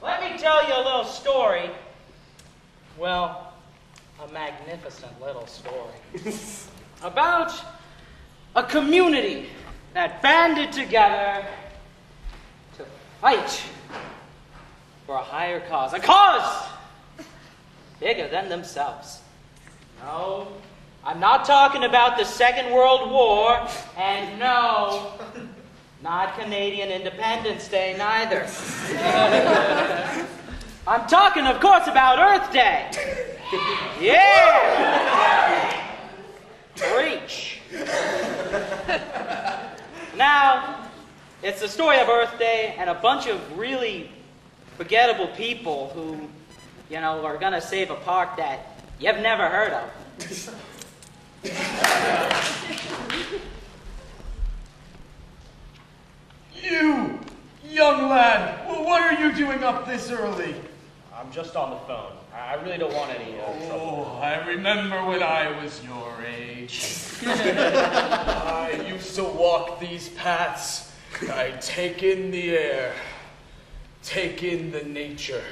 Let me tell you a little story. Well, a magnificent little story. About a community that banded together to fight for a higher cause. A cause bigger than themselves. No, I'm not talking about the Second World War, and no, not Canadian Independence Day neither. I'm talking, of course, about Earth Day. Yeah! Preach. Now, it's the story of Earth Day and a bunch of really forgettable people who, are gonna save a park that you've never heard of. You, young lad, what are you doing up this early? I'm just on the phone. I really don't want any trouble. Oh, I remember when I was your age. I used to walk these paths. I'd take in the air, take in the nature.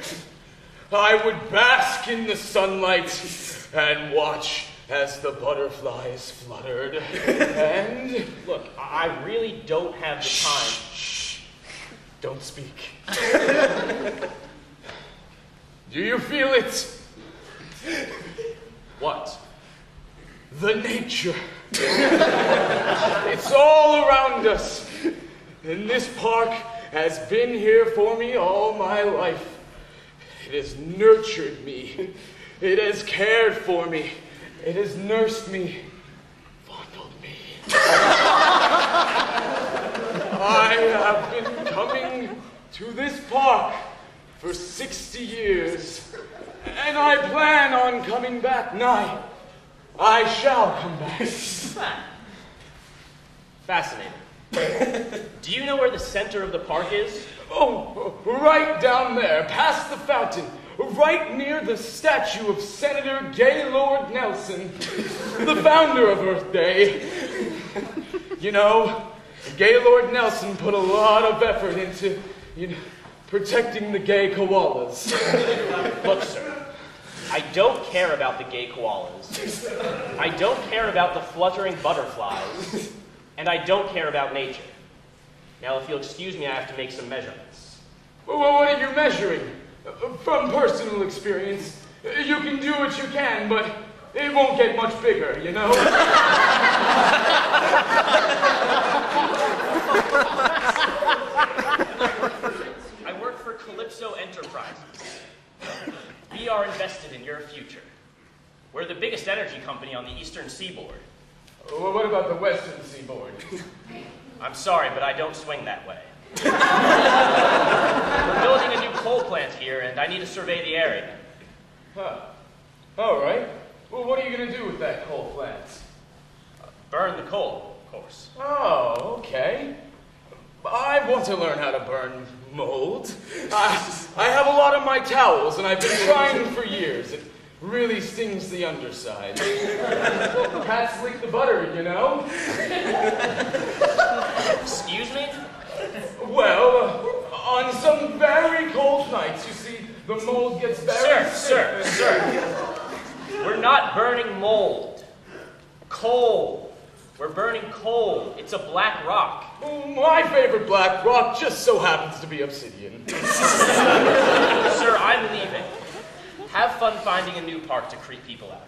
I would bask in the sunlight and watch as the butterflies fluttered. And look, I really don't have the time. Shh. Don't speak. Do you feel it? What? The nature. It's all around us. And this park has been here for me all my life. It has nurtured me. It has cared for me. It has nursed me, fondled me. I have been coming to this park for 60 years, and I plan on coming back. Nay, I shall come back. Fascinating. Do you know where the center of the park is? Oh, right down there, past the fountain, right near the statue of Senator Gaylord Nelson, the founder of Earth Day. Gaylord Nelson put a lot of effort into, protecting the gay koalas. Look, sir, I don't care about the gay koalas. I don't care about the fluttering butterflies. And I don't care about nature. Now, if you'll excuse me, I have to make some measurements. Well, what are you measuring? From personal experience, you can do what you can, but it won't get much bigger, I work for Calypso Enterprises. We are invested in your future. We're the biggest energy company on the eastern seaboard. Well, what about the western seaboard? I'm sorry, but I don't swing that way. We're building a new coal plant here, and I need to survey the area. Huh. All right. Well, what are you going to do with that coal plant? Burn the coal, of course. Oh, okay. I want to learn how to burn mold. I have a lot on my towels, and I've been trying for years. It really stings the underside. Cats lick the butter, Excuse me? Well, on some very cold nights, you see, the mold gets very Sir. We're not burning mold. Coal. We're burning coal. It's a black rock. Oh, my favorite black rock just so happens to be obsidian. Sir, I'm leaving. Have fun finding a new park to creep people out.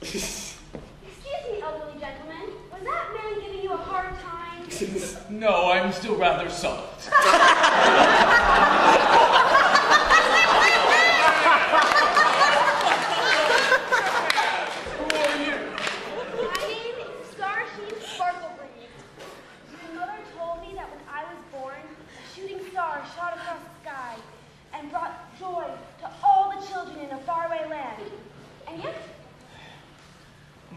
Excuse me, elderly gentleman. Was that man giving you a hard time? No, I'm still rather soft. Who are you? My name is Starsheen Sparklebreeze. My mother told me that when I was born, a shooting star shot across the sky and brought joy to all the children in a faraway land. And yet,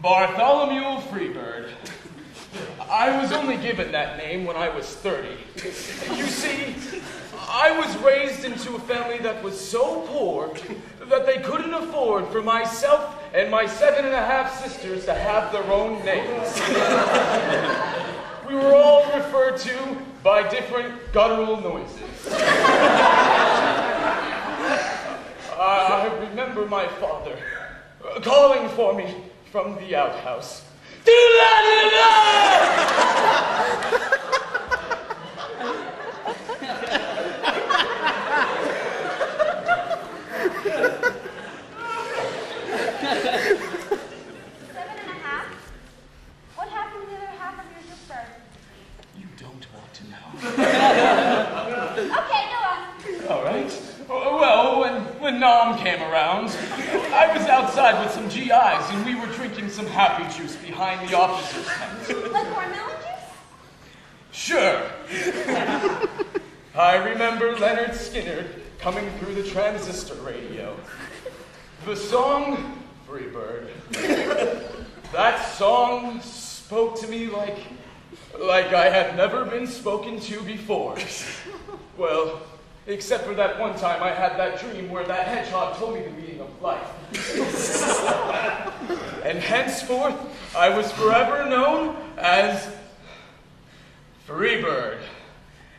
Bartholomew Freebird. I was only given that name when I was 30. You see, I was raised into a family that was so poor that they couldn't afford for myself and my 7.5 sisters to have their own names. We were all referred to by different guttural noises. I remember my father calling for me from the outhouse. When Nom came around, I was outside with some GIs and we were drinking some happy juice behind the officer's tent. Like watermelon juice? Sure. I remember Leonard Skinner coming through the transistor radio. The song, Freebird. That song spoke to me like I had never been spoken to before. Well, except for that one time I had that dream where that hedgehog told me the meaning of life. And henceforth, I was forever known as Freebird.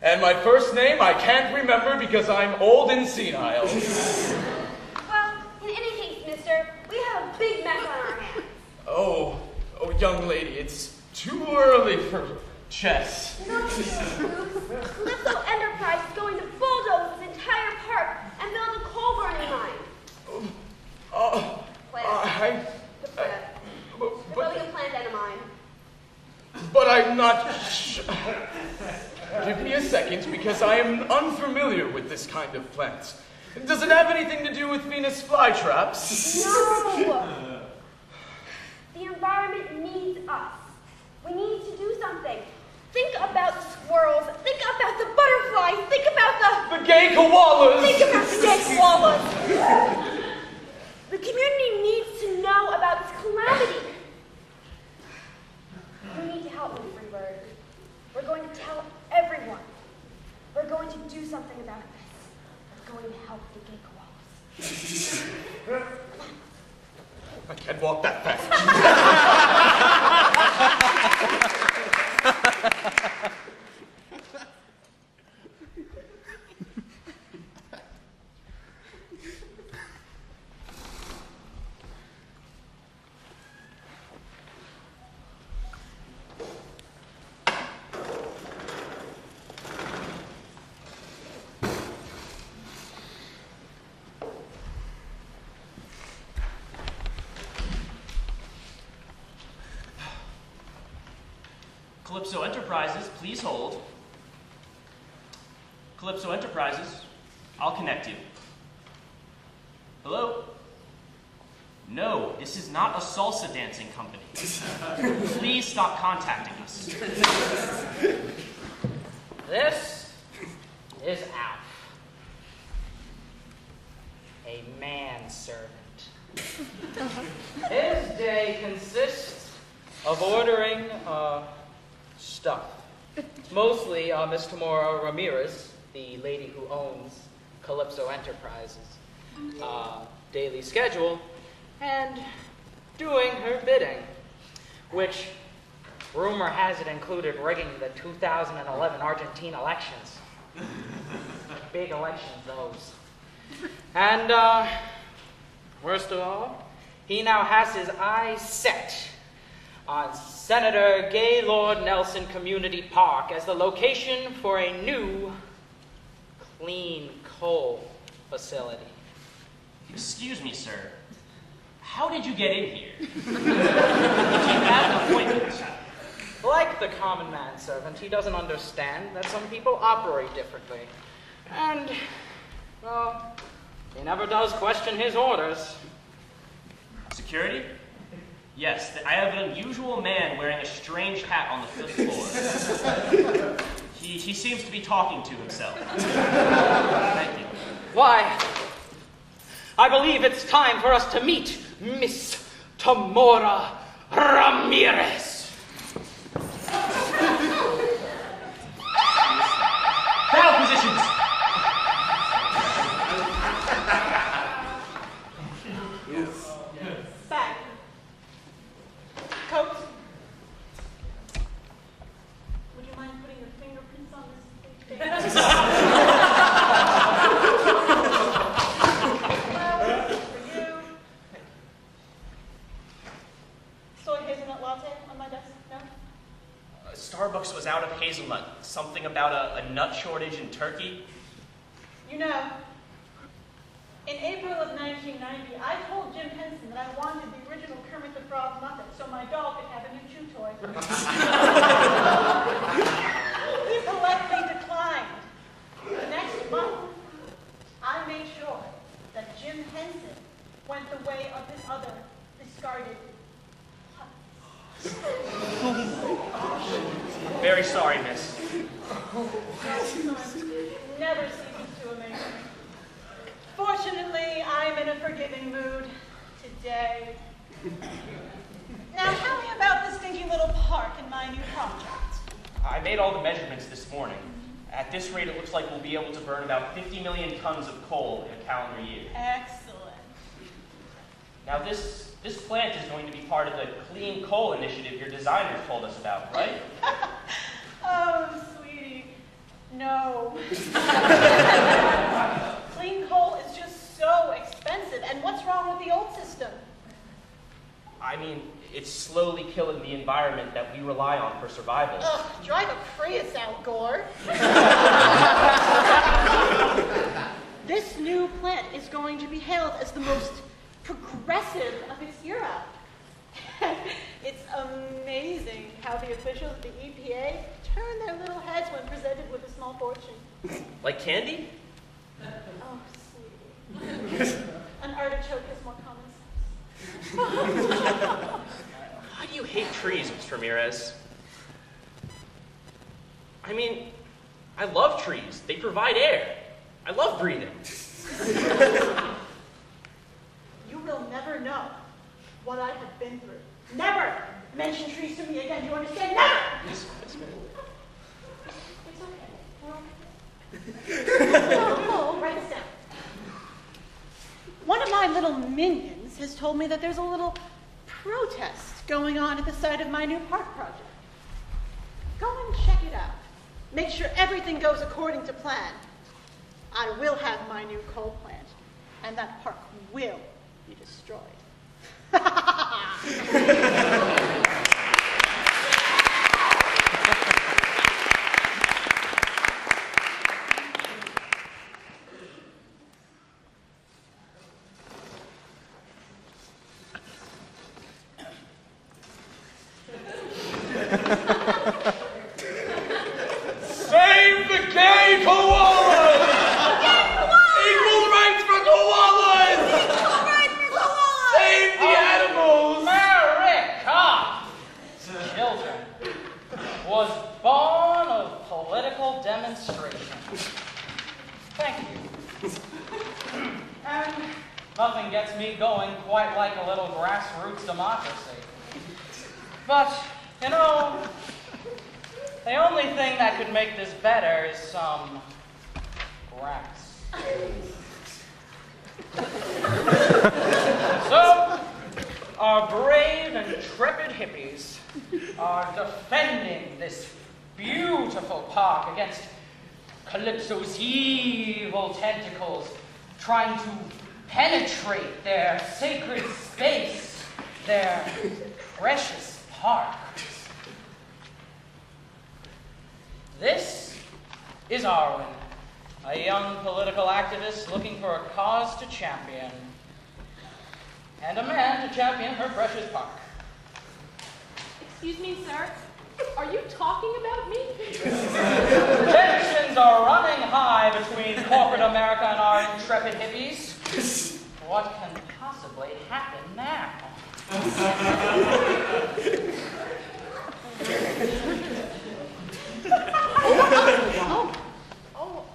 And my first name I can't remember because I'm old and senile. Well, in any case, mister, we have a big mess on our hands. Oh, young lady, it's too early for chess. No, Calypso Enterprise is going to bulldoze this entire park and build a coal burning mine. They're building a plant and a mine. But I'm not Give me a second, because I am unfamiliar with this kind of plant. Does it have anything to do with Venus flytraps? No! The environment needs us. We need to do something. Think about the squirrels. Think about the butterflies. Think about the gay koalas. Think about the gay koalas. The community needs to know about this calamity. You need to help me, Freebird. We're going to tell everyone. We're going to do something about this. We're going to help the gay koalas. I can't walk that fast. Calypso Enterprises, please hold. Calypso Enterprises, I'll connect you. Hello? No, this is not a salsa dancing company. Please stop contacting us. This is Alf, a manservant. His day consists of ordering stuff. Mostly Miss Tamora Ramirez, the lady who owns Calypso Enterprises, daily schedule, and doing her bidding, which rumor has it included rigging the 2011 Argentine elections. Big elections, those. And worst of all, he now has his eyes set on Senator Gaylord Nelson Community Park as the location for a new clean coal facility. Excuse me, sir. How did you get in here? Did you have an appointment? Like the common manservant, he doesn't understand that some people operate differently. And, well, he never does question his orders. Security? Yes, I have an unusual man wearing a strange hat on the 5th floor. He seems to be talking to himself. Thank you. Why, I believe it's time for us to meet Miss Tamora Ramirez. Battle positions! Bag. Coat. Would you mind putting your fingerprints on this page? For you. Soy hazelnut latte on my desk? No? Starbucks was out of hazelnut. Something about a nut shortage in Turkey. You know, in April of 1990, I told Jim Henson that I wanted the original Kermit the Frog Muppet so my dog could have a new chew toy. He politely declined. The next month, I made sure that Jim Henson went the way of his other discarded Very sorry, miss. Never ceases to amaze me. Fortunately, I'm in a forgiving mood today. Now tell me about the stinky little park in my new project. I made all the measurements this morning. At this rate, it looks like we'll be able to burn about 50 million tons of coal in a calendar year. Excellent. Now, this plant is going to be part of the Clean Coal initiative your designers told us about, right? Oh, sweetie, no. Clean coal is just so expensive. And what's wrong with the old system? I mean, it's slowly killing the environment that we rely on for survival. Ugh, drive a Prius out, Gore. This new plant is going to be hailed as the most progressive of its era. It's amazing how the officials at the EPA turn their little heads when presented with a small fortune. Like candy? Oh, sweetie. An artichoke has more common sense. Why do you hate trees, Mr. Ramirez? I mean, I love trees. They provide air. I love breathing. You will never know what I have been through. Never mention trees to me again. Do you understand? Never! Yes, ma'am. It's okay. We're okay. Oh, write this down. One of my little minions has told me that there's a little protest going on at the site of my new park project. Go and check it out. Make sure everything goes according to plan. I will have my new coal plant, and that park will be destroyed. Save the gay koalas! Equal rights for koalas! Save the animals! America, children, was born of political demonstration. Thank you. And nothing gets me going quite like a little grassroots democracy. But, you know, the only thing that could make this better is some grass. So, our brave and intrepid hippies are defending this beautiful park against Calypso's evil tentacles, trying to penetrate their sacred space, their precious park. This is Arwen, a young political activist looking for a cause to champion, and a man to champion her precious park. Excuse me, sir. Are you talking about me? Tensions are running high between corporate America and our intrepid hippies. What can possibly happen now?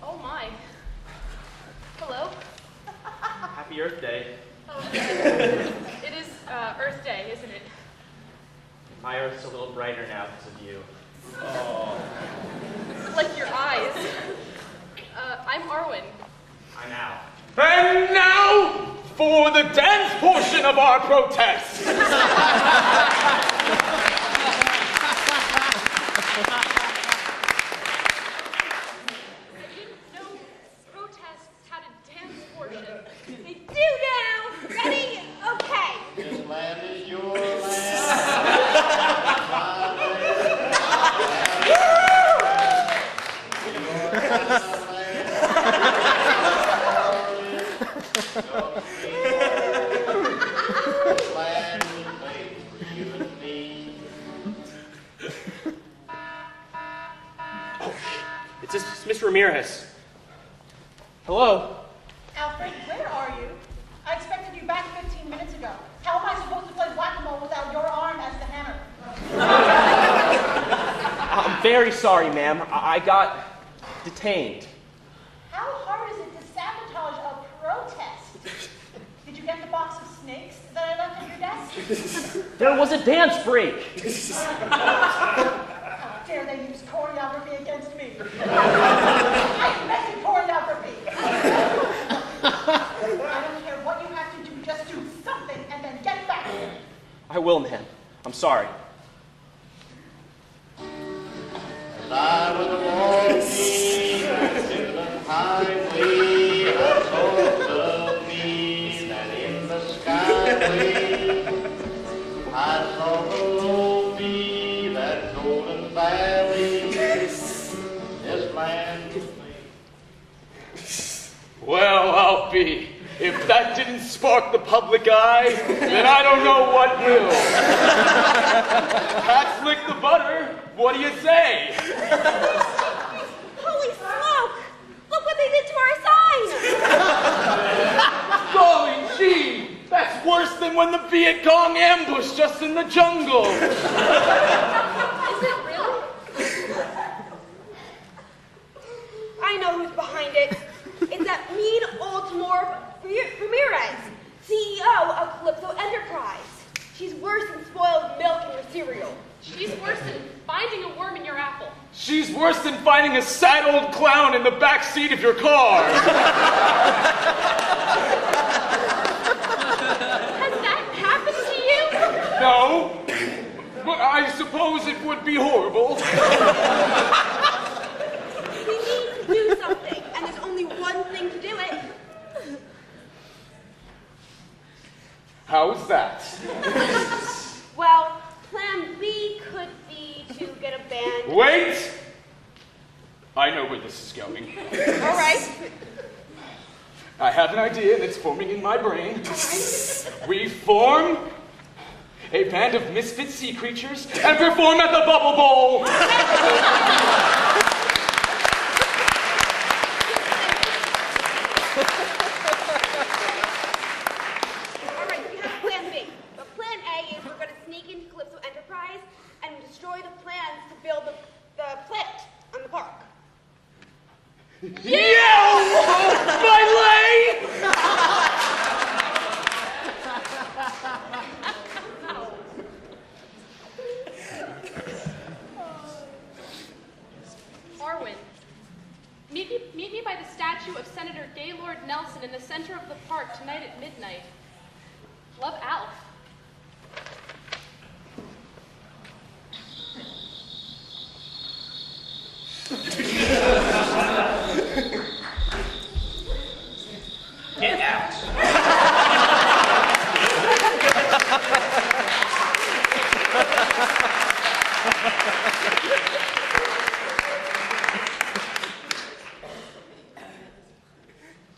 Oh my. Hello? Happy Earth Day. Oh, it is Earth Day, isn't it? My Earth's a little brighter now because of you. Like your eyes. I'm Arwen. I'm out. And now, for the dance portion of our protest. They do now! Ready? Okay. This land is your land. This land is made for you and me. It's just Miss Ramirez. Hello. Alfred, where are you? I expected you back 15 minutes ago. How am I supposed to play whack-a-mole without your arm as the hammer? I'm very sorry, ma'am. I got detained. How hard is it to sabotage a protest? Did you get the box of snakes that I left on your desk? There was a dance break. How dare they use choreography against me? I invented choreography. I don't care what you have to do, just do something and then get back here. I will, ma'am. I'm sorry. And I was walking to the highway, I saw me that in the skyway, I saw below me that golden valley, this land. Well, I'll be. If that didn't spark the public eye, then I don't know what will. Cats lick the butter. What do you say? Holy smoke! Look what they did to our sign! Golly gee! That's worse than when the Viet Cong ambushed us in the jungle. Is it really? I know who's behind it. It's that mean old Tamora Ramirez, CEO of Calypso Enterprise. She's worse than spoiled milk in your cereal. She's worse than finding a worm in your apple. She's worse than finding a sad old clown in the back seat of your car. Has that happened to you? No, but I suppose it would be horrible. We need to do something, and there's only one thing to do it. How's that? Well, plan B could be to get a band. Wait! I know where this is going. All right. I have an idea that's forming in my brain. We form a band of misfit sea creatures and perform at the Bubble Bowl. All right, we have plan B. But plan A is we're going to sneak into Calypso Enterprise and destroy the plans to build the plant on the park. Yeah! My leg! Arwen, meet me by the statue of Senator Gaylord Nelson in the center of the park tonight at midnight. Love, Alf. Get out.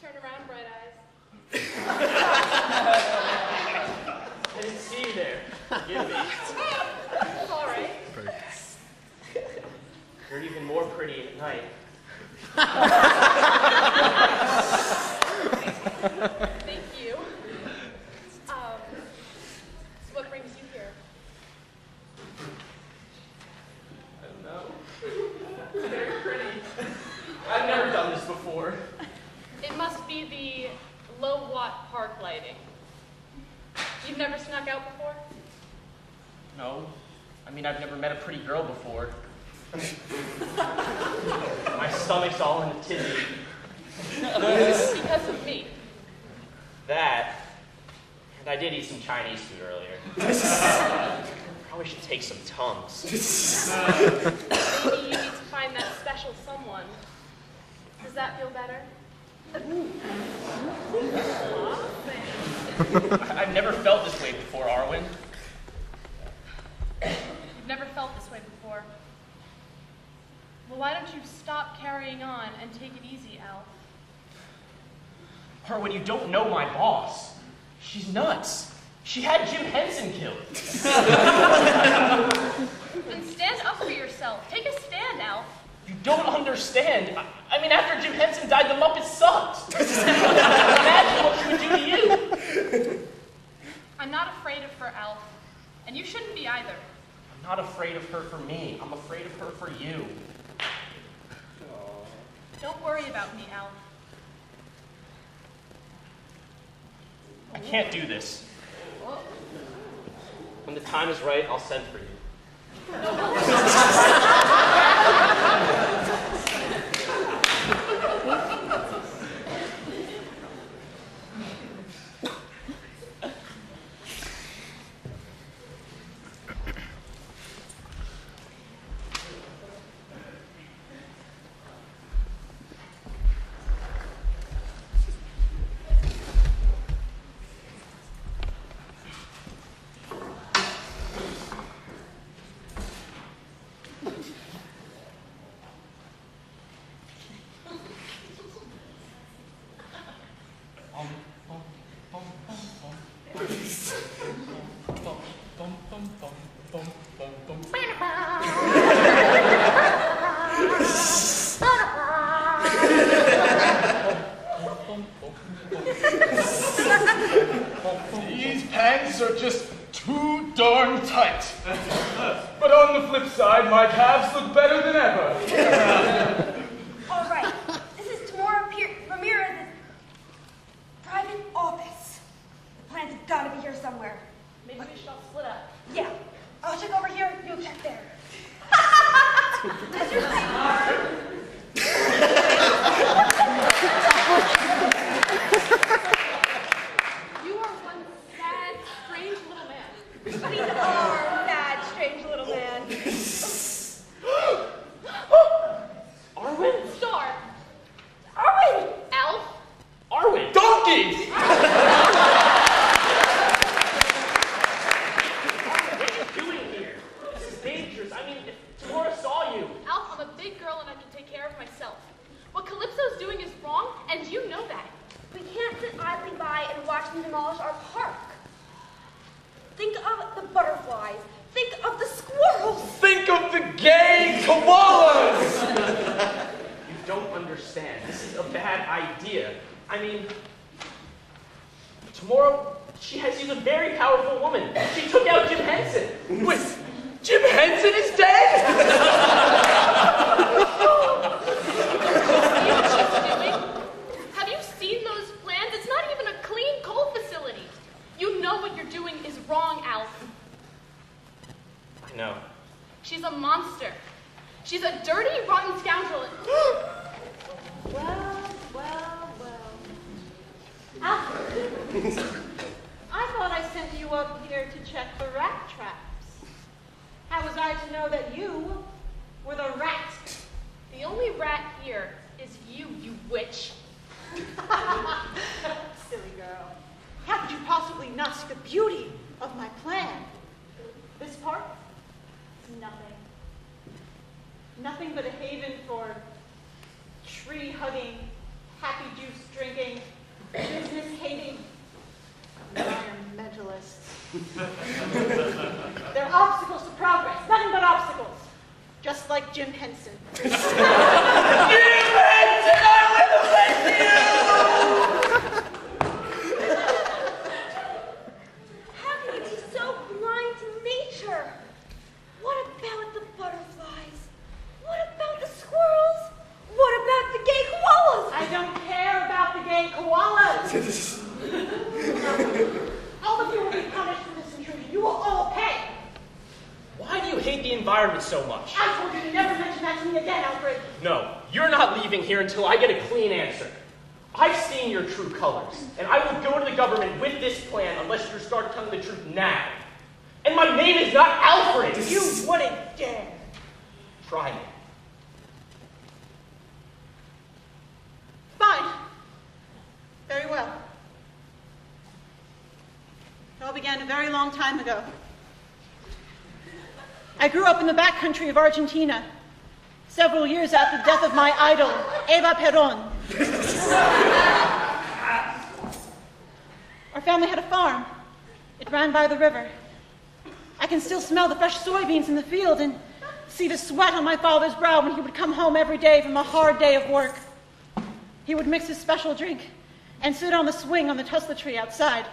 Turn around, bright eyes. I didn't see you there. Forgive me. It's all right. You're even more pretty at night. Thank you. What brings you here? I don't know. Very pretty. I've never done this before. It must be the low-watt park lighting. You've never snuck out before? No. I mean, I've never met a pretty girl before. My stomach's all in a tizzy. Because of me. That And I did eat some Chinese food earlier. Probably should take some Tums. Maybe you need to find that special someone. Does that feel better? I've never felt this way before, Arwen. You've never felt this way before. Well, why don't you stop carrying on and take it easy, Alf? Arwen, you don't know my boss. She's nuts. She had Jim Henson killed. Then stand up for yourself. Take a stand, Alf. You don't understand. I mean, after Jim Henson died, the Muppets sucked. Imagine what she would do to you. I'm not afraid of her, Alf. And you shouldn't be either. I'm not afraid of her for me. I'm afraid of her for you. Don't worry about me, Alf. I can't do this. When the time is right, I'll send for you. These pants are just too darn tight. But on the flip side, my calves look better than ever. All right, this is Tamora Ramirez's private office. The plans have got to be here somewhere. Maybe we should all split up. Yeah, I'll check over here, you check there. That's your thing. You are one sad, strange little man. We are that strange little man. Arwen? Star. Arwen! Alf. Arwen! Donkey! What are you doing here? This is dangerous. I mean, if Tamora saw you. Alf, I'm a big girl and I can take care of myself. What Calypso's doing is wrong, and you know that. We can't sit idly by and watch them demolish our park. Think of the butterflies. Think of the squirrels. Think of the gay koalas! You don't understand. This is a bad idea. I mean, tomorrow, she she's a very powerful woman. She took out Jim Henson. Wait, Jim Henson is dead? Have you seen those plans? It's not even a clean coal facility. You know what you're doing is wrong, Alf. I know. She's a monster. She's a dirty, rotten scoundrel. Well. Alfred, I thought I sent you up here to check the rat traps. How was I to know that you were the rat? The only rat here is you, you witch. Silly girl. How could you possibly not see the beauty of my plan? This part is nothing. Nothing but a haven for tree-hugging, happy juice drinking, business-hating environmentalists. They're obstacles to progress, nothing but obstacles. Just like Jim Henson. Jim Henson, I will with you! How can you be so blind to nature? What about the butterflies? What about the squirrels? What about the gay koalas? I don't care about the gay koalas. All of you will be punished for this intrusion. You will all pay. Why do you hate the environment so much? I told you to never mention that to me again, Alfred. No, you're not leaving here until I get a clean answer. I've seen your true colors, and I will go to the government with this plan unless you start telling the truth now. And my name is not Alfred! You wouldn't dare. Try me. Fine. Very well. It all began a very long time ago. I grew up in the backcountry of Argentina, several years after the death of my idol, Eva Perón. Our family had a farm. It ran by the river. I can still smell the fresh soybeans in the field and see the sweat on my father's brow when he would come home every day from a hard day of work. He would mix his special drink and sit on the swing on the tusla tree outside.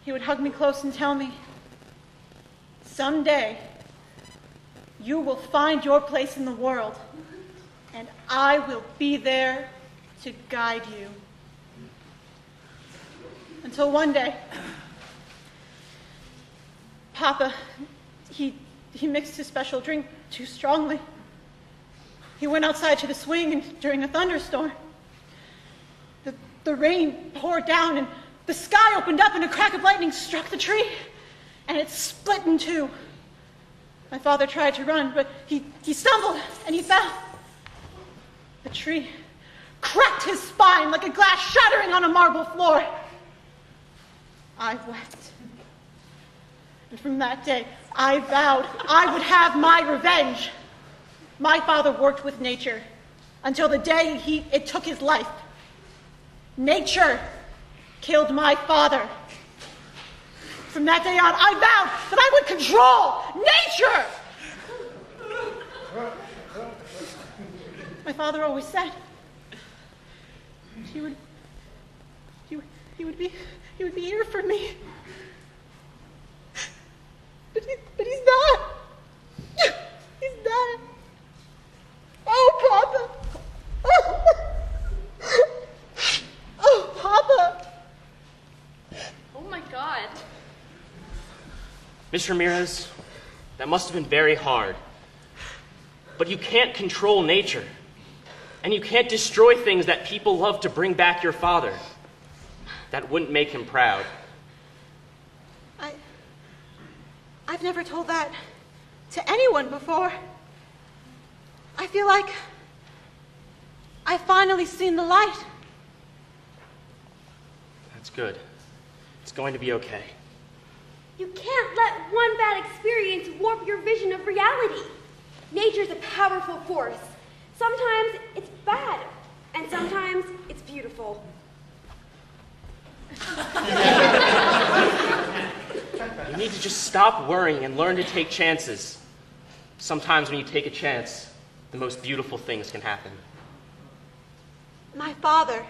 He would hug me close and tell me, "Someday, you will find your place in the world, and I will be there to guide you." Until one day, Papa, he mixed his special drink too strongly. He went outside to the swing, and during a thunderstorm, the rain poured down, and the sky opened up, and a crack of lightning struck the tree, and it split in two. My father tried to run, but he stumbled, and he fell. The tree cracked his spine like a glass shattering on a marble floor. I wept. And from that day, I vowed I would have my revenge. My father worked with nature until the day it took his life. Nature killed my father. From that day on, I vowed that I would control nature. My father always said he would be here for me. But he's not. He's not. Oh, Papa. Oh, Papa. Oh my God. Miss Ramirez, that must have been very hard. But you can't control nature. And you can't destroy things that people love to bring back your father. That wouldn't make him proud. I've never told that to anyone before. I feel like I've finally seen the light. That's good. It's going to be okay. You can't let one bad experience warp your vision of reality. Nature's a powerful force. Sometimes it's bad, and sometimes it's beautiful. You need to just stop worrying and learn to take chances. Sometimes when you take a chance, the most beautiful things can happen. My father,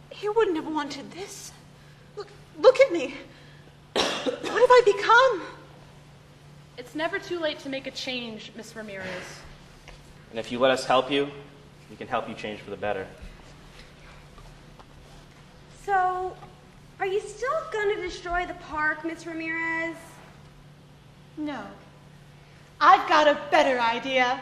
he wouldn't have wanted this. Look at me. What have I become? It's never too late to make a change, Miss Ramirez. And if you let us help you, we can help you change for the better. So, are you still going to destroy the park, Miss Ramirez? No. I've got a better idea.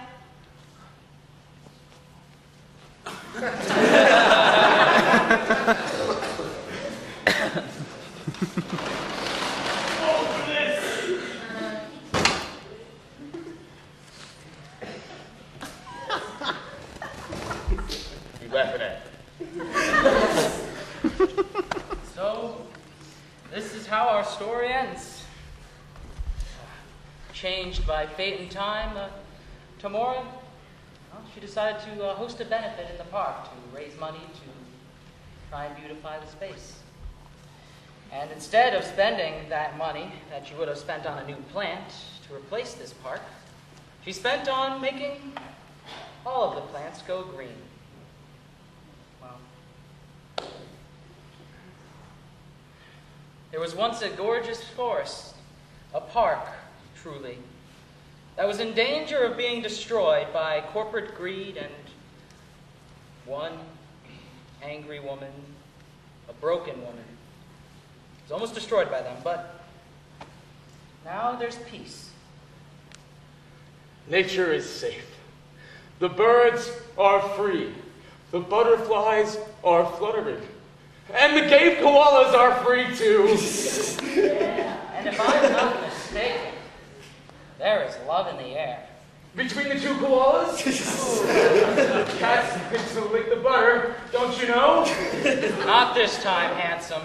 You laughing at? So, this is how our story ends. Changed by fate and time, Tamora, well, she decided to host a benefit in the park to raise money to try and beautify the space. And instead of spending that money that she would have spent on a new plant to replace this park, she spent on making all of the plants go green. Well, there was once a gorgeous forest, a park, truly, that was in danger of being destroyed by corporate greed and one angry woman, a broken woman. It was almost destroyed by them, but now there's peace. Nature is safe. The birds are free. The butterflies are fluttering. And the gay koalas are free too. Yeah, and if I'm not mistaken, there is love in the air. Between the two koalas? Cats get to lick the butter, don't you know? Not this time, handsome.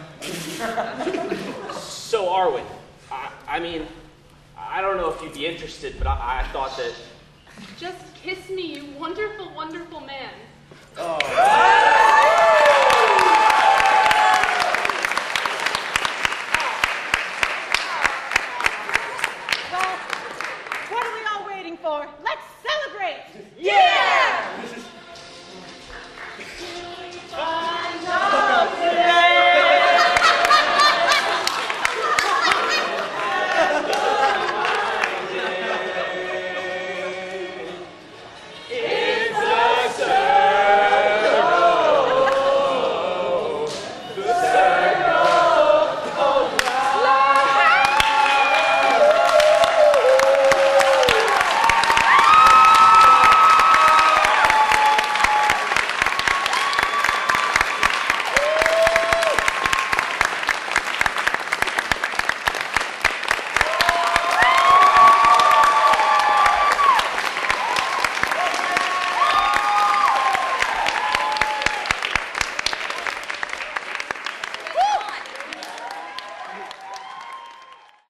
So, Arwen, I don't know if you'd be interested, but I thought that... Just kiss me, you wonderful, wonderful man. Oh.